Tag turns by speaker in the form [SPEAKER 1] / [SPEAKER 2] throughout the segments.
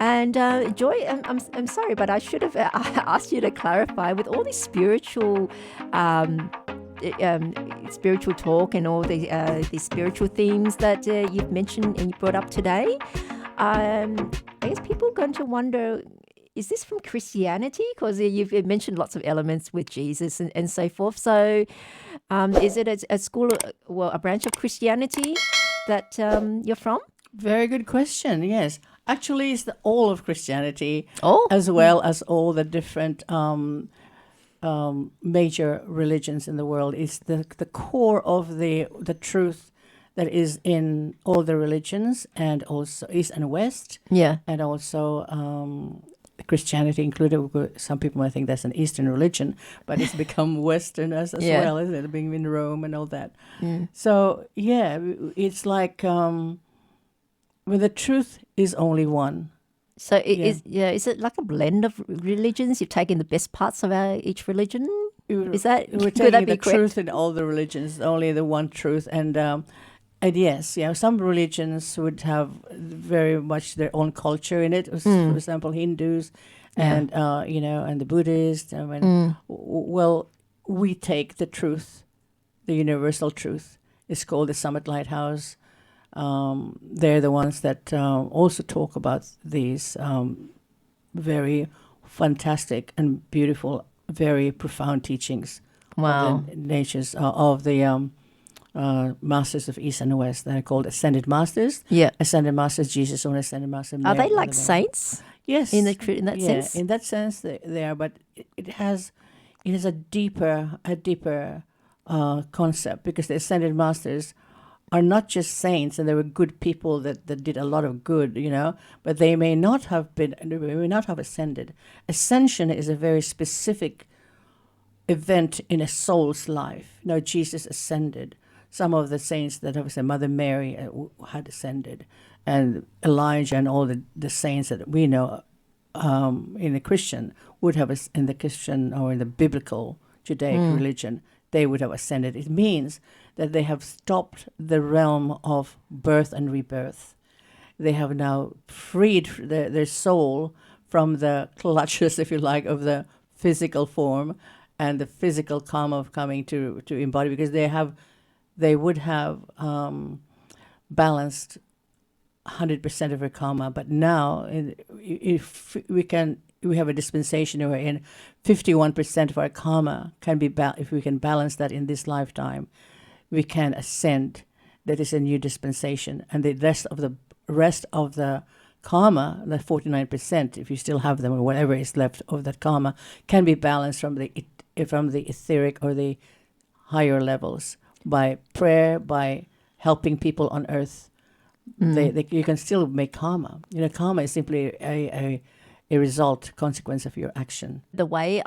[SPEAKER 1] And Joy, I'm sorry, but I should have asked you to clarify with all these um, spiritual talk and all the spiritual themes that you've mentioned and you brought up today. I guess people are going to wonder, is this from Christianity? Because you've mentioned lots of elements with Jesus and so forth. So is it a school, well, a branch of Christianity that you're from?
[SPEAKER 2] Very good question. Yes. Actually, it's all of Christianity,
[SPEAKER 1] Oh.
[SPEAKER 2] as well as all the different major religions in the world. It's the core of the truth that is in all the religions, and also East and West.
[SPEAKER 1] Yeah.
[SPEAKER 2] And also Christianity included. Some people might think that's an Eastern religion, but it's become Western as
[SPEAKER 1] Yeah.
[SPEAKER 2] well, isn't it? Being in Rome and all that.
[SPEAKER 1] Mm.
[SPEAKER 2] So, yeah, it's like when the truth is only one.
[SPEAKER 1] So is it like a blend of religions? You've taken the best parts of each religion? Is that
[SPEAKER 2] We're
[SPEAKER 1] could
[SPEAKER 2] taking
[SPEAKER 1] that be
[SPEAKER 2] the
[SPEAKER 1] correct?
[SPEAKER 2] truth in all the religions, only the one truth. And yes, some religions would have very much their own culture in it. For example, Hindus and and the Buddhists. Well, we take the truth, the universal truth. It's called the Summit Lighthouse. They're the ones that also talk about these very fantastic and beautiful, very profound teachings.
[SPEAKER 1] Wow.
[SPEAKER 2] Of the natures of the masters of East and West that are called Ascended Masters.
[SPEAKER 1] Yeah.
[SPEAKER 2] Ascended Masters, Jesus' own Ascended Master.
[SPEAKER 1] Are
[SPEAKER 2] Mary,
[SPEAKER 1] they like
[SPEAKER 2] Mother Mary.
[SPEAKER 1] saints
[SPEAKER 2] Yes.
[SPEAKER 1] in that sense?
[SPEAKER 2] In that sense, they are. But it has a deeper concept, because the Ascended Masters are not just saints, and they were good people that did a lot of good, but they may not have ascended. Ascension is a very specific event in a soul's life. Jesus ascended. Some of the saints that have said, Mother Mary had ascended, and Elijah and all the saints that we know in the Christian would have, in the Christian or in the biblical Judaic religion, they would have ascended. It means that they have stopped the realm of birth and rebirth. They have now freed their soul from the clutches, if you like, of the physical form and the physical karma of coming to embody, because they would have balanced 100% of their karma. But now, if we have a dispensation wherein 51% of our karma can be if we can balance that in this lifetime, we can ascend. That is a new dispensation, and the rest of the karma, the 49%, if you still have them or whatever is left of that karma, can be balanced from the etheric or the higher levels by prayer, by helping people on earth. You can still make karma. Karma is simply a consequence of your action.
[SPEAKER 1] The way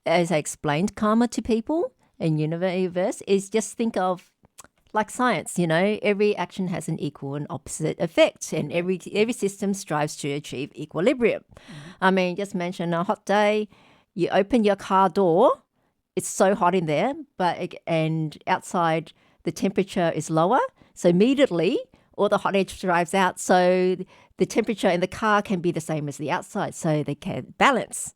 [SPEAKER 1] as I explained karma to people in universe is just think of like science, every action has an equal and opposite effect, and every system strives to achieve equilibrium. I mean, just mention a hot day, you open your car door, it's so hot in there, and outside the temperature is lower, so immediately all the hot air drives out, so the temperature in the car can be the same as the outside, so they can balance,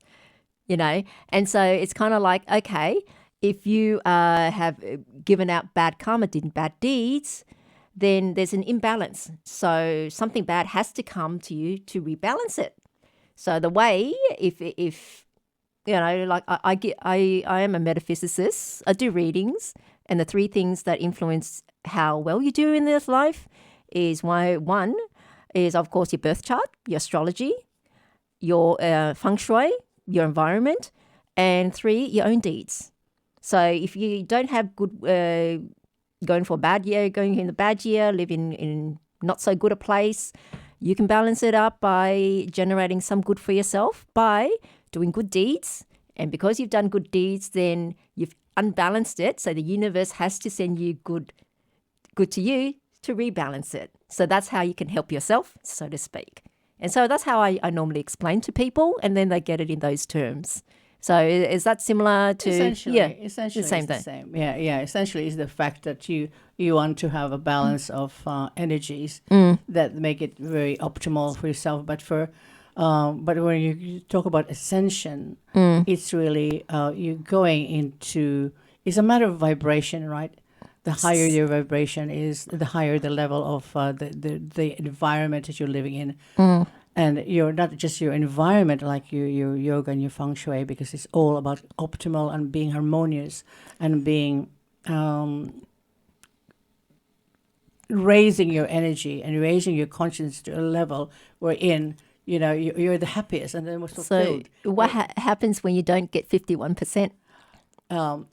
[SPEAKER 1] and so it's kind of like, okay, if you have given out bad karma, did bad deeds, then there's an imbalance. So something bad has to come to you to rebalance it. So the way, if like I am a metaphysicist, I do readings, and the three things that influence how well you do in this life is one is, of course, your birth chart, your astrology, your feng shui, your environment, and 3, your own deeds. So if you don't have good, going for a bad year, going in the bad year, living in not so good a place, you can balance it up by generating some good for yourself by doing good deeds. And because you've done good deeds, then you've unbalanced it. So the universe has to send you good to you to rebalance it. So that's how you can help yourself, so to speak. And so that's how I normally explain to people, and then they get it in those terms. So is that similar to
[SPEAKER 2] Essentially,
[SPEAKER 1] yeah,
[SPEAKER 2] essentially
[SPEAKER 1] the same
[SPEAKER 2] it's the
[SPEAKER 1] thing?
[SPEAKER 2] same. Yeah, yeah. Essentially, is the fact that you want to have a balance of energies that make it very optimal for yourself. But when you talk about ascension, it's really you going into. It's a matter of vibration, right? The higher your vibration is, the higher the level of the environment that you're living in. And you're not just your environment like your yoga and your feng shui, because it's all about optimal and being harmonious and being raising your energy and raising your conscience to a level wherein you're the happiest and the most
[SPEAKER 1] So
[SPEAKER 2] fulfilled.
[SPEAKER 1] what happens when you don't get 51%?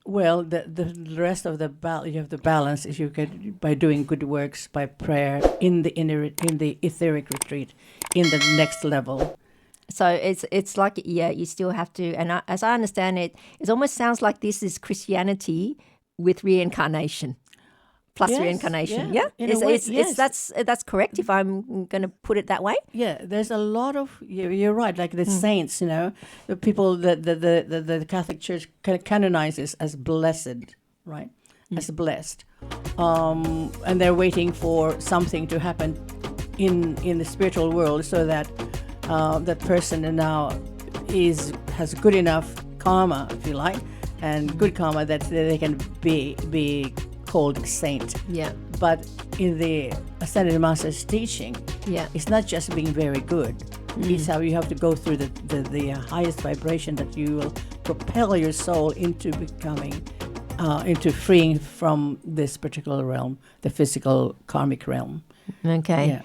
[SPEAKER 2] Well, the rest of you have the balance is you get by doing good works, by prayer in the etheric retreat, in the next level.
[SPEAKER 1] So it's like, yeah, you still have to, and as I understand it, it almost sounds like this is Christianity with reincarnation, plus
[SPEAKER 2] Yes,
[SPEAKER 1] reincarnation.
[SPEAKER 2] yeah,
[SPEAKER 1] Yeah,
[SPEAKER 2] in a way, yes.
[SPEAKER 1] that's correct if I'm going to put it that way.
[SPEAKER 2] Yeah, there's a lot of you're right. Like the saints, the people that the Catholic Church canonizes as blessed, right? As blessed, and they're waiting for something to happen in the spiritual world so that that person now has good enough karma, if you like, and good karma that they can be called a saint.
[SPEAKER 1] Yeah,
[SPEAKER 2] But in the Ascended Master's teaching,
[SPEAKER 1] yeah.
[SPEAKER 2] it's not just being very good. It's how you have to go through the highest vibration that you will propel your soul into becoming, into freeing from this particular realm, the physical karmic realm.
[SPEAKER 1] Okay.
[SPEAKER 2] Yeah.